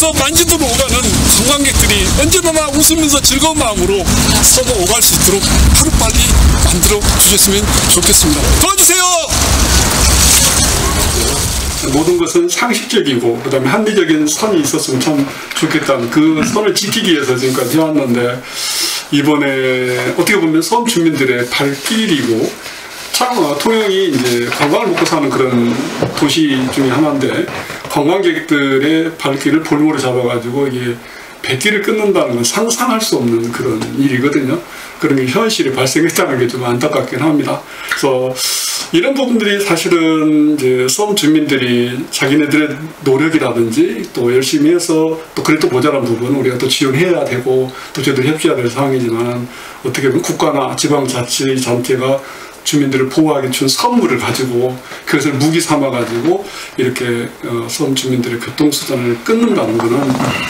섬 만지도로 오가는 관광객들이 언제나 웃으면서 즐거운 마음으로 섬을 오갈 수 있도록 하루빨리 만들어 주셨으면 좋겠습니다. 도와주세요. 모든 것은 상식적이고 그 다음에 합리적인 선이 있었으면 참 좋겠다는 그 선을 지키기 위해서 지금까지 해왔는데, 이번에 어떻게 보면 섬 주민들의 발길이고, 참 통영이 이제 관광을 먹고 사는 그런 도시 중에 하나인데, 관광객들의 발길을 볼모로 잡아가지고 이게 백길을 끊는다는 건 상상할 수 없는 그런 일이거든요. 그런 게 현실이 발생했다는 게 좀 안타깝긴 합니다. 그래서 이런 부분들이 사실은 이제 섬 주민들이 자기네들의 노력이라든지 또 열심히 해서 또 그래도 모자란 부분 우리가 또 지원해야 되고 또 저희들 협조해야 될 상황이지만, 어떻게 보면 국가나 지방자치단체가 주민들을 보호하기 준 선물을 가지고 그것을 무기 삼아 가지고 이렇게 섬 주민들의 교통수단을 끊는다는 것은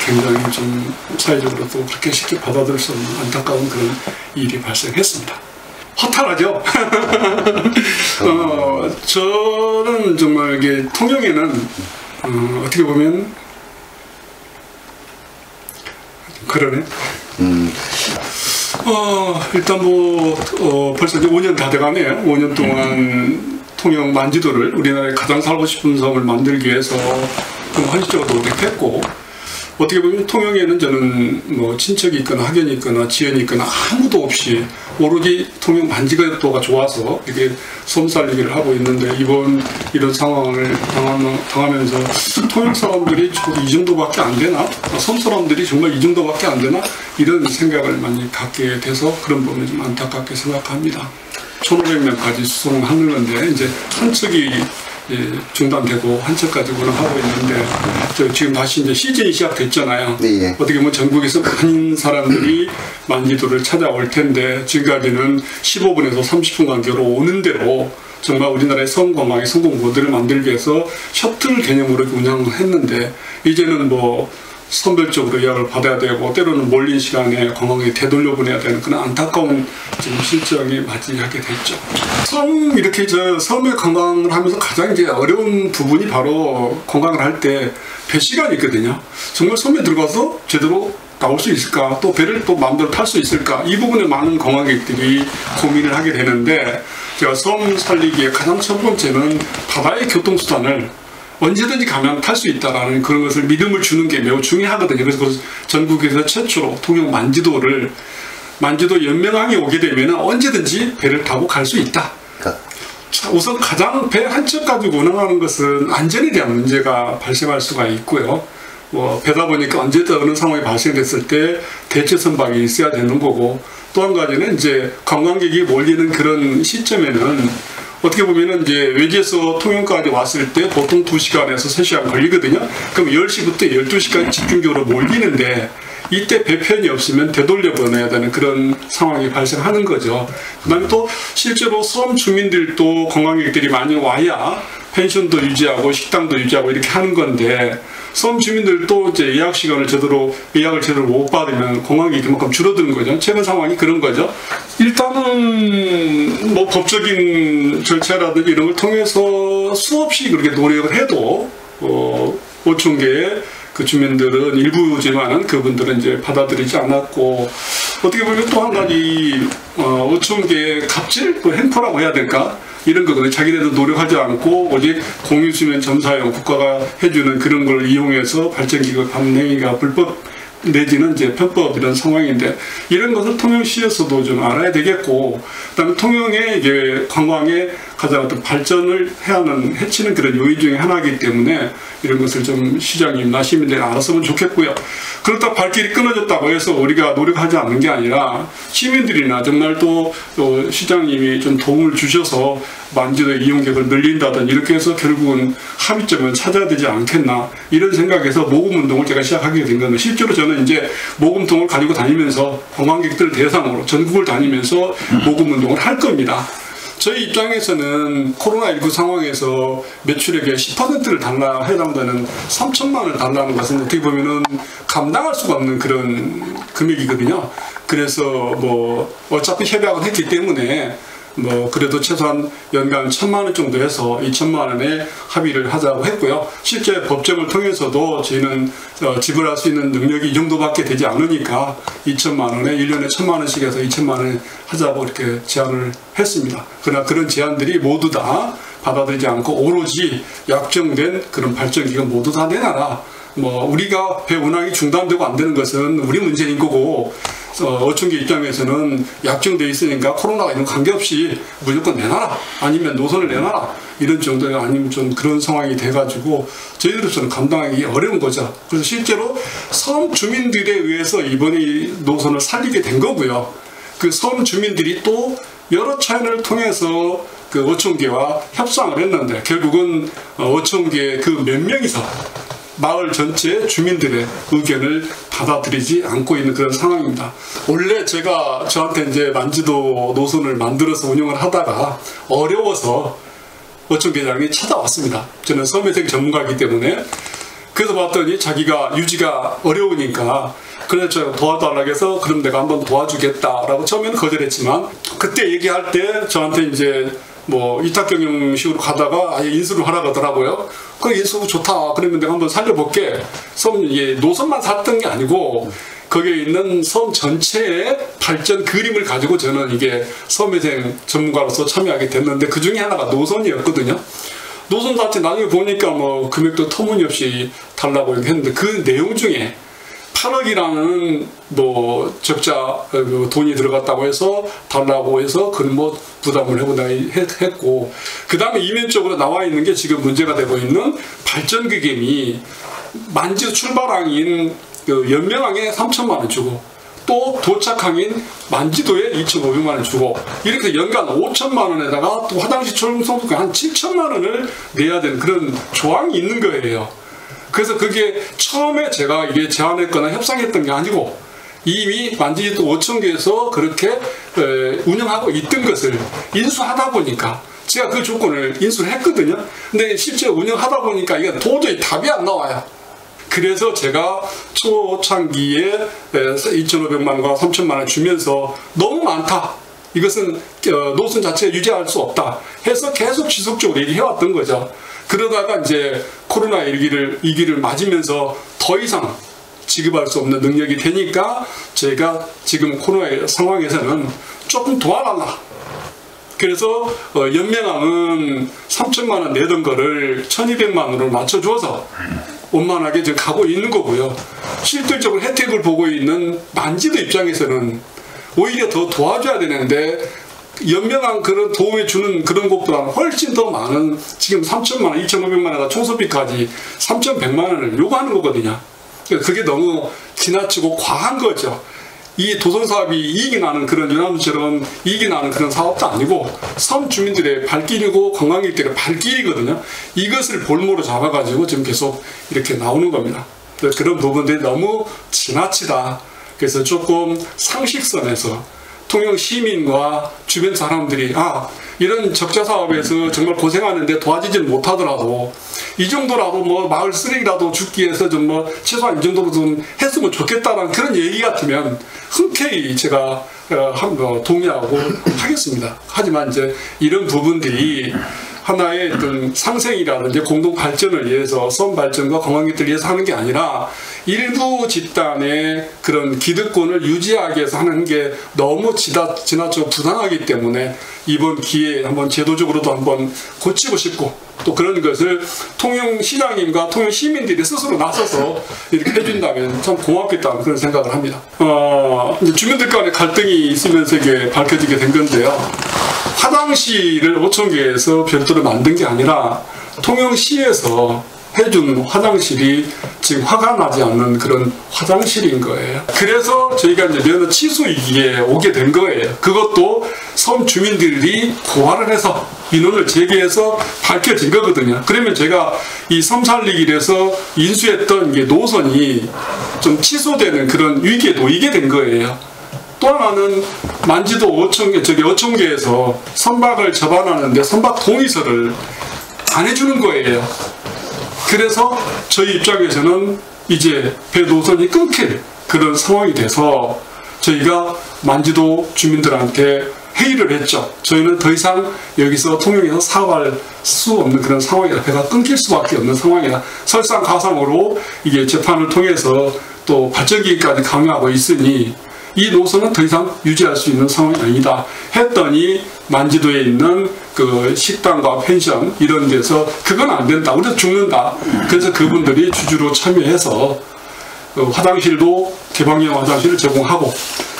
굉장히 좀 사회적으로도 그렇게 쉽게 받아들일 수 없는 안타까운 그런 일이 발생했습니다. 허탈하죠? 저는 정말 이게 통영에는 어떻게 보면 그러네. 일단 벌써 이제 5년 다 돼가네요. 5년 동안 통영 만지도를 우리나라에 가장 살고 싶은 섬을 만들기 위해서 좀 헌신적으로 노력했고, 어떻게 보면 통영에는 저는 뭐 친척이 있거나 학연이 있거나 지연이 있거나 아무도 없이 오로지 통영 만지도가 좋아서 이렇게 섬 살리기를 하고 있는데, 이번 이런 상황을 당하면서 통영 사람들이 이 정도밖에 안 되나? 섬 사람들이 정말 이 정도밖에 안 되나? 이런 생각을 많이 갖게 돼서 그런 부분을 좀 안타깝게 생각합니다. 1,500명까지 수송하는 건데 이제 한 척이 중단되고 한 척까지 운항하고 있는데, 지금 다시 이제 시즌이 시작됐잖아요. 네. 어떻게 보면 전국에서 많은 사람들이 만지도를 찾아올 텐데, 지금까지는 15분에서 30분 간격으로 오는 대로 정말 우리나라의 섬 관광의 성공 모델을 만들기 위해서 셔틀 개념으로 운영을 했는데, 이제는 뭐 선별적으로 예약을 받아야 되고 때로는 몰린 시간에 관광객이 되돌려보내야 되는 그런 안타까운 지금 실정이 맞이하게 됐죠. 이렇게 섬에 관광을 하면서 가장 이제 어려운 부분이 바로 관광을 할 때 배 시간이 있거든요. 정말 섬에 들어가서 제대로 나올 수 있을까, 또 배를 또 마음대로 탈 수 있을까, 이 부분에 많은 관광객들이 고민을 하게 되는데, 제가 섬 살리기에 가장 첫 번째는 바다의 교통수단을 언제든지 가면 탈 수 있다라는 그런 것을 믿음을 주는 게 매우 중요하거든요. 그래서 전국에서 최초로 통영 만지도 연명항이 오게 되면 언제든지 배를 타고 갈 수 있다. 우선 가장 배 한 척 가지고 운항하는 것은 안전에 대한 문제가 발생할 수가 있고요. 배다 보니까 언제든 어느 상황이 발생됐을 때 대체 선박이 있어야 되는 거고, 또 한 가지는 이제 관광객이 몰리는 그런 시점에는 어떻게 보면은 이제 외지에서 통영까지 왔을 때 보통 2시간에서 3시간 걸리거든요. 그럼 10시부터 12시까지 집중적으로 몰리는데, 이때 배편이 없으면 되돌려 보내야 되는 그런 상황이 발생하는 거죠. 그 다음에 또 실제로 섬 주민들도 관광객들이 많이 와야 펜션도 유지하고 식당도 유지하고 이렇게 하는 건데, 섬 주민들도 이제 예약을 제대로 못 받으면 관광객이 그만큼 줄어드는 거죠. 최근 상황이 그런 거죠. 일단은 뭐 법적인 절차라든지 이런 걸 통해서 수없이 그렇게 노력을 해도 5,000개의 그 주민들은 일부지만은 그분들은 이제 받아들이지 않았고, 어떻게 보면 또 한 가지 5,000개의 갑질, 또 횡포라고 해야 될까? 이런 거거든요. 자기네도 노력하지 않고 오직 공유수면 점사용 국가가 해주는 그런 걸 이용해서 발전기가 감행위가 불법 내지는 이제 편법 이런 상황인데, 이런 것을 통영시에서도 좀 알아야 되겠고, 그다음에 통영의 이제 관광의 가장 어떤 발전을 해치는 그런 요인 중에 하나이기 때문에 이런 것을 좀 시장님이나 시민들이 알았으면 좋겠고요. 그렇다 발길이 끊어졌다고 해서 우리가 노력하지 않는 게 아니라 시민들이나 정말 또 시장님이 좀 도움을 주셔서 만지도의 이용객을 늘린다든지 이렇게 해서 결국은 합의점을 찾아야 되지 않겠나, 이런 생각에서 모금운동을 제가 시작하게 된 겁니다. 실제로 저는 이제 모금통을 가지고 다니면서 관광객들 대상으로 전국을 다니면서 모금운동을 할 겁니다. 저희 입장에서는 코로나19 상황에서 매출액의 10%를 해당되는 3천만 원을 달라는 것은 어떻게 보면은 감당할 수가 없는 그런 금액이거든요. 그래서 뭐 어차피 협약을 했기 때문에 뭐 그래도 최소한 연간 1,000만 원 정도 해서 2,000만 원에 합의를 하자고 했고요. 실제 법정을 통해서도 저희는 지불할 수 있는 능력이 이 정도밖에 되지 않으니까 2,000만 원에 1년에 1,000만 원씩 해서 2,000만 원에 하자고 이렇게 제안을 했습니다. 그러나 그런 제안들이 모두 다 받아들이지 않고 오로지 약정된 그런 발전기가 모두 다 내놔라. 뭐 우리가 배 운항이 중단되고 안 되는 것은 우리 문제인 거고, 어촌계 입장에서는 약정되어 있으니까 코로나가 이런 관계없이 무조건 내놔라, 아니면 노선을 내놔라, 이런 정도가 아니면 좀 그런 상황이 돼가지고 저희들로서는 감당하기 어려운 거죠. 그래서 실제로 섬 주민들에 의해서 이번에 노선을 살리게 된 거고요. 그 섬 주민들이 또 여러 차원을 통해서 그 어촌계와 협상을 했는데 결국은 어촌계 그 몇 명이서 마을 전체 주민들의 의견을 받아들이지 않고 있는 그런 상황입니다. 원래 저한테 이제 만지도 노선을 만들어서 운영을 하다가 어려워서 어촌계장이 찾아왔습니다. 저는 섬회생 전문가이기 때문에. 그래서 봤더니 자기가 유지가 어려우니까 그래서 제가 도와달라고 해서 그럼 내가 한번 도와주겠다라고 처음에는 거절했지만, 그때 얘기할 때 저한테 이제 뭐 이탁경영식으로 가다가 아예 인수를 하라고 하더라고요. 그래, 인수 좋다. 그러면 내가 한번 살려볼게. 노선만 샀던 게 아니고 거기에 있는 섬 전체의 발전 그림을 가지고 저는 이게 섬회생 전문가로서 참여하게 됐는데, 그 중에 하나가 노선이었거든요. 노선 자체 나중에 보니까 뭐 금액도 터무니없이 달라고 했는데, 그 내용 중에 8억이라는 뭐 적자 돈이 들어갔다고 해서 달라고 해서 그건 뭐 부담을 해본다 했고, 그 다음에 이면적으로 나와 있는 게 지금 문제가 되고 있는 발전기금이 만지도 출발항인 그 연명항에 3,000만 원 주고 또 도착항인 만지도에 2,500만 원 주고, 이렇게 해서 연간 5,000만 원에다가 또 화장실 청소비까지 한 7,000만 원을 내야 되는 그런 조항이 있는 거예요. 그래서 그게 처음에 제가 이게 제안했거나 협상했던 게 아니고 이미 만지도 어촌계에서 그렇게 운영하고 있던 것을 인수하다 보니까 제가 그 조건을 인수를 했거든요. 근데 실제 운영하다 보니까 이게 도저히 답이 안 나와요. 그래서 제가 초창기에 2,500만 원과 3,000만 원 주면서 너무 많다, 이것은 노선 자체가 유지할 수 없다 해서 계속 지속적으로 얘기해왔던 거죠. 그러다가 이제 코로나 위기를 맞으면서 더 이상 지급할 수 없는 능력이 되니까 제가 지금 코로나 상황에서는 조금 도와달라. 그래서 연명항은 3,000만 원 내던 거를 1,200만 원으로 맞춰줘서 원만하게 지금 가고 있는 거고요. 실질적으로 혜택을 보고 있는 만지도 입장에서는 오히려 더 도와줘야 되는데, 연명한 그런 도움을 주는 그런 것보다 훨씬 더 많은, 지금 3,000만 원, 2,500만 원에다 청소비까지 3,100만 원을 요구하는 거거든요. 그게 너무 지나치고 과한 거죠. 이 도선사업이 이익이 나는 그런 유람선처럼 이익이 나는 그런 사업도 아니고 섬 주민들의 발길이고 관광객들의 발길이거든요. 이것을 볼모로 잡아가지고 지금 계속 이렇게 나오는 겁니다. 그런 부분들이 너무 지나치다. 그래서 조금 상식선에서 통영 시민과 주변 사람들이 이런 적자 사업에서 정말 고생하는데 도와주지는 못하더라도 이 정도라도 뭐 마을 쓰레기라도 줍기 위해서 좀 뭐 최소한 이 정도로 좀 했으면 좋겠다라는 그런 얘기 같으면 흔쾌히 제가 동의하고 하겠습니다. 하지만 이제 이런 부분들이 하나의 어떤 상생이라든지 공동 발전을 위해서 섬 발전과 관광객들을 위해서 하는 게 아니라 일부 집단의 그런 기득권을 유지하기 위해서 하는 게 너무 지나치고 부당하기 때문에 이번 기회에 한번 제도적으로도 한번 고치고 싶고, 또 그런 것을 통영시장님과 통영시민들이 스스로 나서서 이렇게 해준다면 참 고맙겠다는 그런 생각을 합니다. 이제 주민들 간에 갈등이 있으면서 이게 밝혀지게 된 건데요. 화장실을 어촌계에서 별도로 만든 게 아니라 통영시에서 해준 화장실이 지금 화가 나지 않는 그런 화장실인 거예요. 그래서 저희가 이제 면허 취소 위기에 오게 된 거예요. 그것도 섬 주민들이 고발을 해서 민원을 제기해서 밝혀진 거거든요. 그러면 제가 이 섬 살리기를 해서 인수했던 이 노선이 좀 취소되는 그런 위기에 놓이게 된 거예요. 또 하나는 만지도 어촌계에서 선박을 접안하는데 선박 동의서를 안 해주는 거예요. 그래서 저희 입장에서는 이제 배 노선이 끊길 그런 상황이 돼서 저희가 만지도 주민들한테 회의를 했죠. 저희는 더 이상 여기서 통영에서 사업할 수 없는 그런 상황이다. 배가 끊길 수밖에 없는 상황이다. 설상가상으로 이게 재판을 통해서 또 발전기까지 강요하고 있으니 이 노선은 더 이상 유지할 수 있는 상황이 아니다 했더니, 만지도에 있는 그 식당과 펜션 이런 데서 그건 안 된다, 우리도 죽는다. 그래서 그분들이 주주로 참여해서 화장실도 개방형 화장실을 제공하고,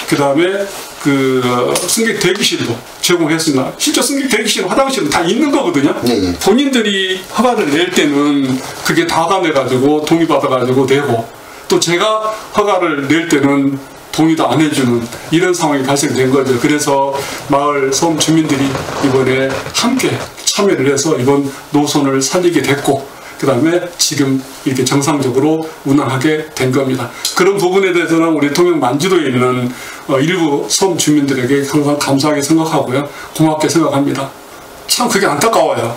그 다음에 그 승객 대기실도 제공했습니다. 실제 승객 대기실 화장실은 다 있는 거거든요. 본인들이 허가를 낼 때는 그게 다 내가지고 동의받아가지고 내고, 또 제가 허가를 낼 때는 동의도 안 해주는 이런 상황이 발생된 거죠. 그래서 마을 섬 주민들이 이번에 함께 참여를 해서 이번 노선을 살리게 됐고, 그 다음에 지금 이렇게 정상적으로 운항하게 된 겁니다. 그런 부분에 대해서는 우리 통영 만지도에 있는 일부 섬 주민들에게 항상 감사하게 생각하고요, 고맙게 생각합니다. 참 그게 안타까워요.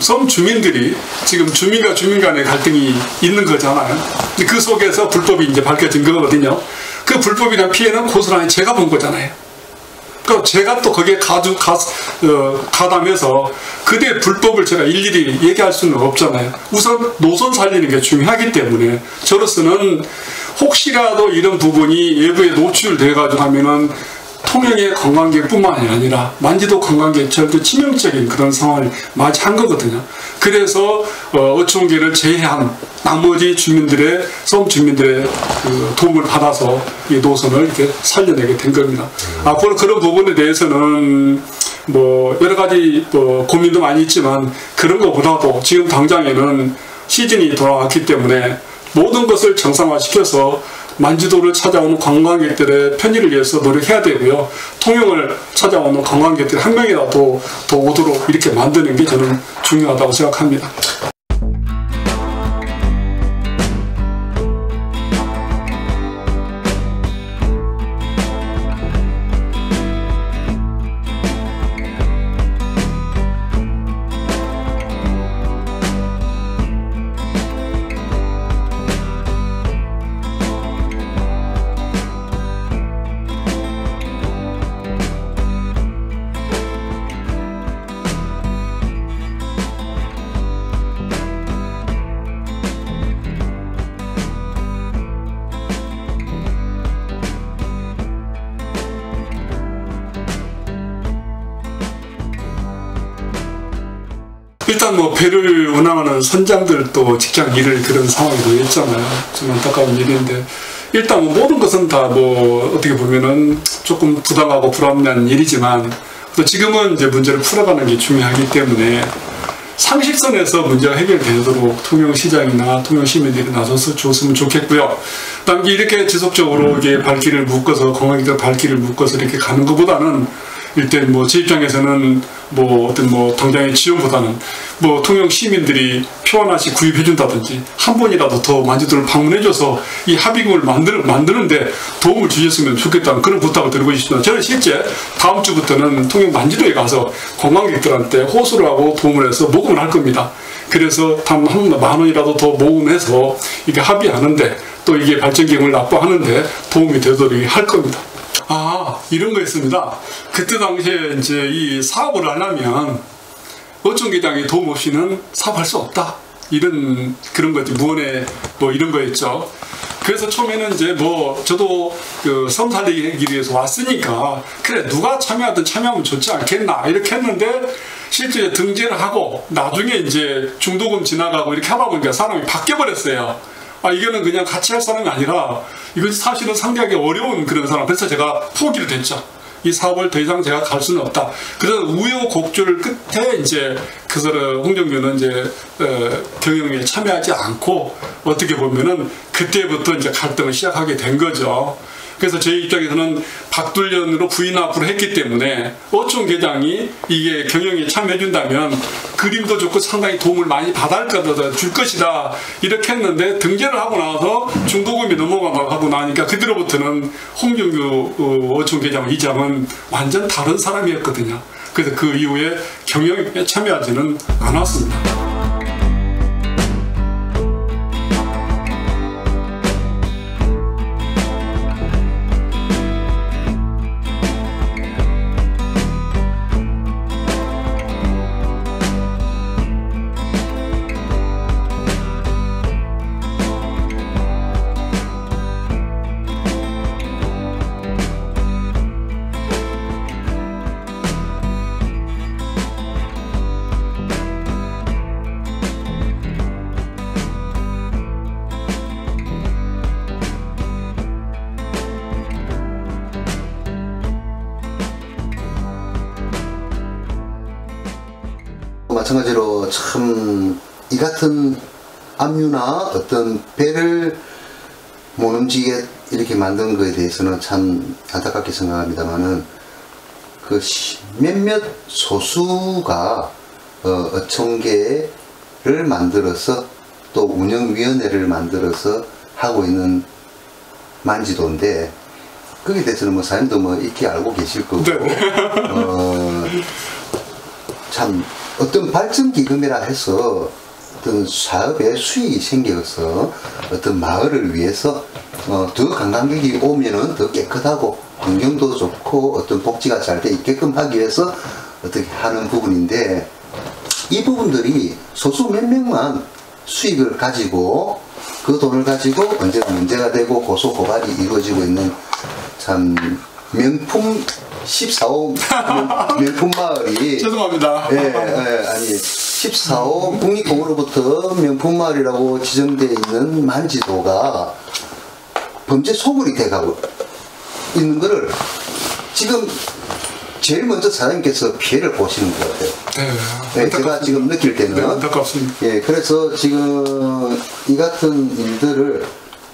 섬 주민들이 지금 주민과 주민 간의 갈등이 있는 거잖아요. 그 속에서 불법이 이제 밝혀진 거거든요. 그 불법이란 피해는 고스란히 제가 본 거잖아요. 그러니까 제가 또 거기에 가담해서 그대의 불법을 제가 일일이 얘기할 수는 없잖아요. 우선 노선 살리는 게 중요하기 때문에, 저로서는 혹시라도 이런 부분이 외부에 노출돼 가지고 하면은 통영의 관광객뿐만이 아니라 만지도 관광객들도 치명적인 그런 상황을 맞이한 거거든요. 그래서 어촌계를 제외한 나머지 주민들의, 섬 주민들의 그 도움을 받아서 이 노선을 이렇게 살려내게 된 겁니다. 앞으로 그런 부분에 대해서는 뭐 여러 가지 고민도 많이 있지만, 그런 것보다도 지금 당장에는 시즌이 돌아왔기 때문에 모든 것을 정상화시켜서 만지도를 찾아오는 관광객들의 편의를 위해서 노력해야 되고요. 통영을 찾아오는 관광객들이 한 명이라도 더 오도록 이렇게 만드는 게 저는 중요하다고 생각합니다. 일단 뭐 배를 운항하는 선장들도 직장 일을 그런 상황이 놓였잖아요. 좀 안타까운 일인데, 일단 뭐 모든 것은 다 뭐 어떻게 보면은 조금 부당하고 불합리한 일이지만, 또 지금은 이제 문제를 풀어가는 게 중요하기 때문에 상식선에서 문제가 해결되도록 통영시장이나 통영시민들이 나서서 줬으면 좋겠고요. 그다음 이렇게 지속적으로 이게 발길을 묶어서, 관광객들 발길을 묶어서 이렇게 가는 것보다는, 일단 뭐 제 입장에서는 뭐 어떤 뭐 당장의 지원보다는 뭐 통영 시민들이 표 하나씩 구입해준다든지 한 번이라도 더 만지도를 방문해줘서 이 합의금을 만드는데 도움을 주셨으면 좋겠다는 그런 부탁을 드리고 싶습니다. 저는 실제 다음 주부터는 통영 만지도에 가서 관광객들한테 호소를 하고 도움을 해서 모금을 할 겁니다. 그래서 한 10,000원이라도 더 모금해서 이게 합의하는데, 또 이게 발전기금을 납부하는데 도움이 되도록 할 겁니다. 이런 거 있습니다. 그때 당시에 이제 이 사업을 하려면 어촌계장의 도움 없이는 사업할 수 없다, 이런 그런 거지, 무언의 뭐 이런 거였죠. 그래서 처음에는 이제 뭐 저도 그 섬 살리기 위해서 왔으니까, 그래 누가 참여하든 참여하면 좋지 않겠나 이렇게 했는데, 실제 등재를 하고 나중에 이제 중도금 지나가고 이렇게 하다 보니까 사람이 바뀌어 버렸어요. 이거는 그냥 같이 할 사람이 아니라 이건 사실은 상대하기 어려운 그런 사람. 그래서 제가 포기를 했죠. 이 사업을 더 이상 제가 갈 수는 없다. 그래서 우여곡절 끝에 이제 그 사람 홍정규는 이제 경영에 참여하지 않고, 어떻게 보면은 그때부터 이제 갈등을 시작하게 된 거죠. 그래서 제 입장에서는 박둘련으로 부인 앞으로 했기 때문에 어촌계장이 이게 경영에 참여해준다면 그림도 좋고 상당히 도움을 많이 줄 것이다 이렇게 했는데, 등재를 하고 나서 중도금이 넘어가고 나니까 그뒤로부터는 홍정규 어촌계장 이장은 완전 다른 사람이었거든요. 그래서 그 이후에 경영에 참여하지는 않았습니다. 마찬가지로 참 이 같은 압류나 어떤 배를 못 움직이게 이렇게 만든 것에 대해서는 참 안타깝게 생각합니다만은 그 몇몇 소수가 어촌계를 만들어서 또 운영위원회를 만들어서 하고 있는 만지도인데 거기에 대해서는 뭐 사장님도 뭐 익히 알고 계실 거고 참 어떤 발전기금이라 해서 어떤 사업에 수익이 생겨서 어떤 마을을 위해서 더 관광객이 오면은 더 깨끗하고 환경도 좋고 어떤 복지가 잘 돼 있게끔 하기 위해서 어떻게 하는 부분인데 이 부분들이 소수 몇 명만 수익을 가지고 그 돈을 가지고 언제나 문제가 되고 고소 고발이 이루어지고 있는 참 명품 14호 명품 마을이 죄송합니다. 아니 14호 국립공원으로부터 명품 마을이라고 지정되어 있는 만지도가 범죄 소굴이 돼가고 있는 거를 지금 제일 먼저 사장님께서 피해를 보시는 것 같아요. 네, 제가 지금 느낄 때는. 네, 안타깝습니다. 예, 그래서 지금 이 같은 일들을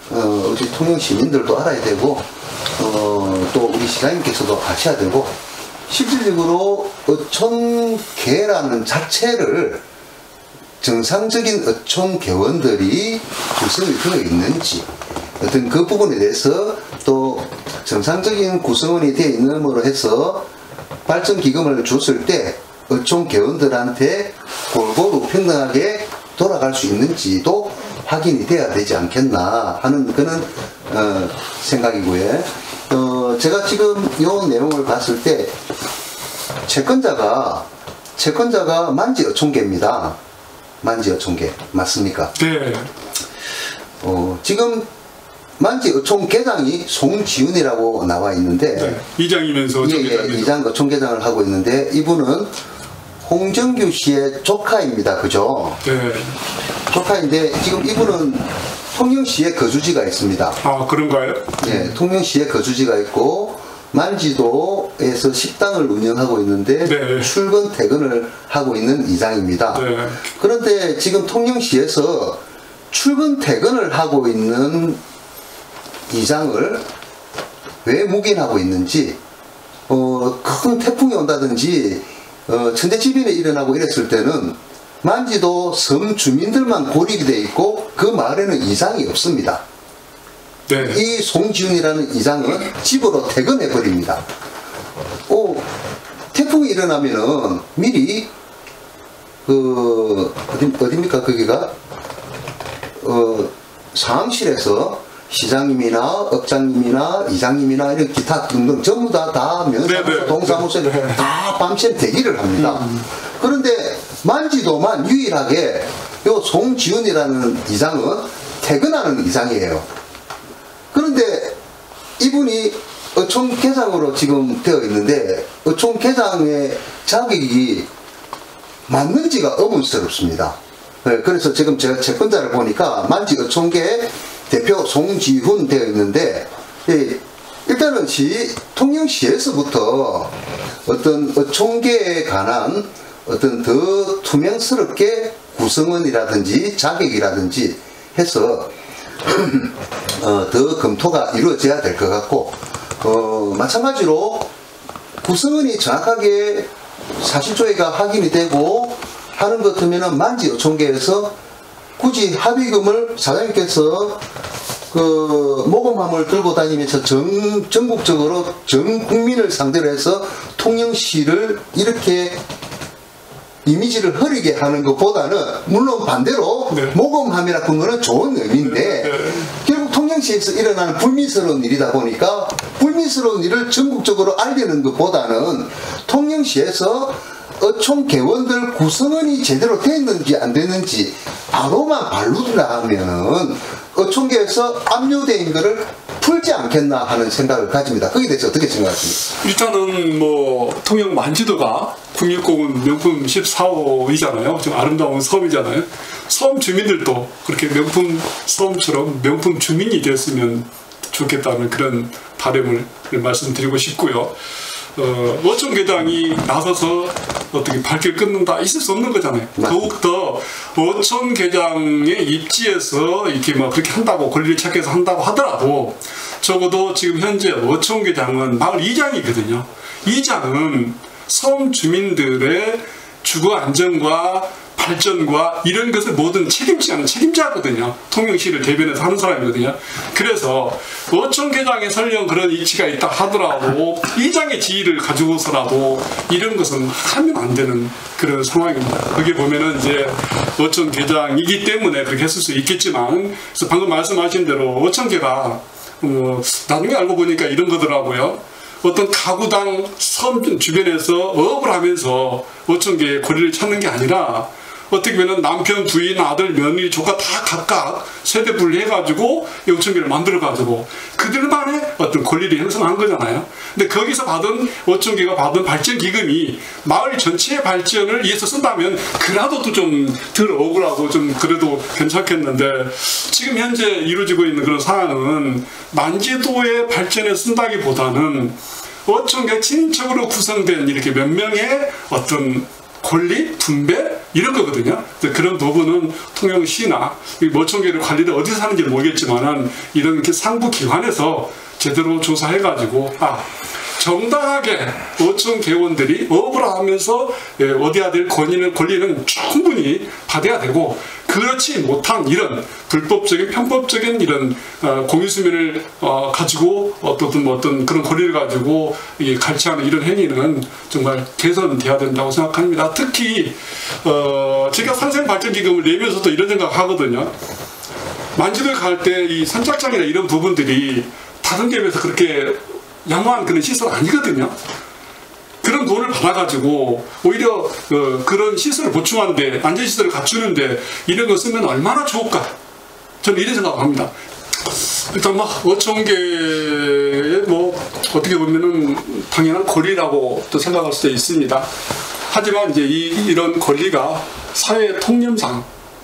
우리 통영 시민들도 알아야 되고 또 우리 시장님께서도 아셔야 되고 실질적으로 어촌계라는 자체를 정상적인 어촌계원들이 구성이 되어 있는지 어떤 그 부분에 대해서 또 정상적인 구성원이 되어 있는으로 해서 발전기금을 줬을 때 어촌계원들한테 골고루 평등하게 돌아갈 수 있는지도 확인이 돼야 되지 않겠나 하는 그런 생각이고요. 제가 지금 이 내용을 봤을 때 채권자가 만지 어촌계입니다. 만지 어촌계 맞습니까? 네. 지금 만지 어촌계장이 송지훈이라고 나와 있는데 네. 이장이면서 이장 어촌계장을 하고 있는데 이분은 홍정규 씨의 조카입니다. 그죠? 네. 조카인데 지금 이분은 통영시에 거주지가 있습니다. 아, 그런가요? 네, 통영시에 거주지가 있고 만지도에서 식당을 운영하고 있는데 네. 출근 퇴근을 하고 있는 이장입니다. 네. 그런데 지금 통영시에서 출근 퇴근을 하고 있는 이장을 왜 묵인하고 있는지 큰 태풍이 온다든지 천재지변이 일어나고 이랬을 때는 만지도 섬 주민들만 고립이 되어 있고 그 마을에는 이장이 없습니다. 네. 이 송지훈이라는 이장은 집으로 퇴근해 버립니다. 태풍이 일어나면은 미리 어디입니까 거기가 상황실에서 시장님이나 업장님이나 이장님이나 이런 기타 등등 전부 다 면사무소, 동사무소에 다 밤샘 대기를 합니다. 그런데 만지도만 유일하게 요 송지훈이라는 이장은 퇴근하는 이장이에요. 그런데 이분이 어촌계장으로 지금 되어 있는데 어촌계장의 자격이 맞는지가 의문스럽습니다. 그래서 지금 제가 채권자를 보니까 만지 어촌계 대표 송지훈 되어 있는데 일단은 통영시에서부터 어떤 어촌계에 관한 어떤 더 투명스럽게 구성원이라든지 자격이라든지 해서 더 검토가 이루어져야 될 것 같고 마찬가지로 구성원이 정확하게 사실조회가 확인이 되고 하는 것 같으면 만지 어촌계에서 굳이 합의금을 사장님께서 모금함을 들고 다니면서 전국적으로 전 국민을 상대로 해서 통영시를 이렇게 이미지를 흐리게 하는 것보다는 물론 반대로 네. 모금함이라는 거는 좋은 의미인데 결국 통영시에서 일어나는 불미스러운 일이다 보니까 불미스러운 일을 전국적으로 알리는 것보다는 통영시에서 어촌계원들 구성원이 제대로 됐는지 안 됐는지 바로만 발루라 하면은 어촌계에서 압류된 거를 풀지 않겠나 하는 생각을 가집니다. 거기에 대해서 어떻게 생각하십니까? 일단은 뭐 통영 만지도가 국립공원 명품 14호이잖아요. 좀 아름다운 섬이잖아요. 섬 주민들도 그렇게 명품 섬처럼 명품 주민이 됐으면 좋겠다는 그런 바람을 말씀드리고 싶고요. 어촌계장이 나서서 어떻게 발길 끊는다 있을 수 없는 거잖아요. 더욱더 어촌계장의 입지에서 이렇게 뭐 그렇게 한다고 권리를 찾기 위해서 한다고 하더라도 적어도 지금 현재 어촌계장은 마을 이장이거든요. 이장은 섬 주민들의 주거 안정과 발전과 이런 것을 모든 책임지는 책임자거든요. 통영시를 대변해서 하는 사람이거든요. 그래서 어촌계장에 설령 그런 이치가 있다 하더라도 이장의 지위를 가지고서라도 이런 것은 하면 안 되는 그런 상황입니다. 거기 보면은 이제 어촌계장이기 때문에 그렇게 했을 수 있겠지만, 그래서 방금 말씀하신 대로 어촌계가 나중에 알고 보니까 이런 거더라고요. 어떤 가구당 섬 주변에서 어업을 하면서 어촌계의 권리를 찾는 게 아니라 어떻게 보면 남편, 부인, 아들, 며느리, 조카 다 각각 세대 분리해가지고 어촌계를 만들어가지고 그들만의 어떤 권리를 형성한 거잖아요. 근데 거기서 받은 어촌계가 받은 발전기금이 마을 전체의 발전을 위해서 쓴다면 그라도 좀 덜 억울하고 좀 그래도 괜찮겠는데, 지금 현재 이루어지고 있는 그런 상황은 만지도의 발전에 쓴다기보다는 어촌계 친인척으로 구성된 이렇게 몇 명의 어떤 권리, 분배 이런 거거든요. 그런 부분은 통영시나 어촌계를 관리를 어디서 하는지 모르겠지만은 이런 이렇게 상부 기관에서 제대로 조사해가지고 정당하게 어촌계원들이 어업을 하면서 얻어야 될 권리는 충분히 받아야 되고, 그렇지 못한 이런 불법적인 편법적인 이런 공유수면을 가지고 어떤 그런 권리를 가지고 갈취하는 이런 행위는 정말 개선돼야 된다고 생각합니다. 특히 제가 산생발전기금을 내면서도 이런 생각하거든요. 만지도에 갈 때 이 선착장이나 이런 부분들이 다른 데 비해서 그렇게 양호한 그런 시설 아니거든요. 그런 돈을 받아가지고 오히려 그런 시설을 보충하는데, 안전시설을 갖추는데 이런 거 쓰면 얼마나 좋을까, 저는 이런 생각합니다. 일단 어촌계의 어떻게 보면은 당연한 권리라고 또 생각할 수도 있습니다. 하지만 이제 이런 권리가 사회 통념상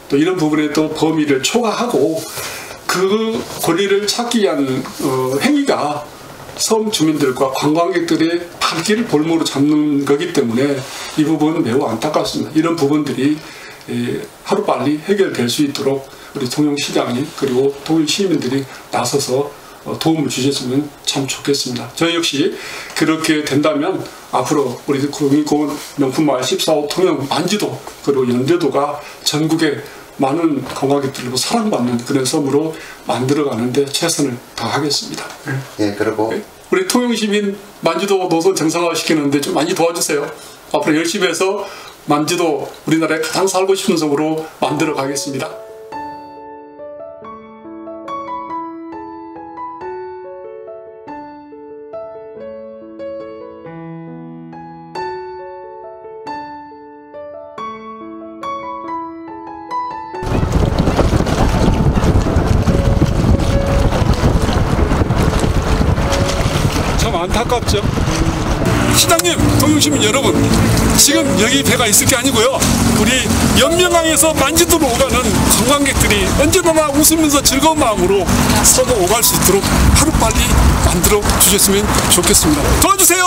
또 이런 부분에 또 범위를 초과하고 그 권리를 찾기 위한 행위가 섬 주민들과 관광객들의 발길을 볼모로 잡는 거기 때문에 이 부분은 매우 안타깝습니다. 이런 부분들이 하루빨리 해결될 수 있도록 우리 통영시장이 그리고 통영 시민들이 나서서 도움을 주셨으면 참 좋겠습니다. 저희 역시 그렇게 된다면 앞으로 우리 국민공원 명품마을 14호 통영 만지도 그리고 연대도가 전국의 많은 관광객들로 사랑받는 그런 섬으로 만들어가는데 최선을 다하겠습니다. 그리고 우리 통영시민 만지도 노선 정상화시키는데 좀 많이 도와주세요. 앞으로 열심히 해서 만지도 우리나라에 가장 살고 싶은 섬으로 만들어 가겠습니다. 안타깝죠. 시장님, 통영시민 여러분, 지금 여기 배가 있을 게 아니고요, 우리 연명항에서 만지도로 오가는 관광객들이 언제나 웃으면서 즐거운 마음으로 서로 오갈 수 있도록 하루빨리 만들어 주셨으면 좋겠습니다. 도와주세요.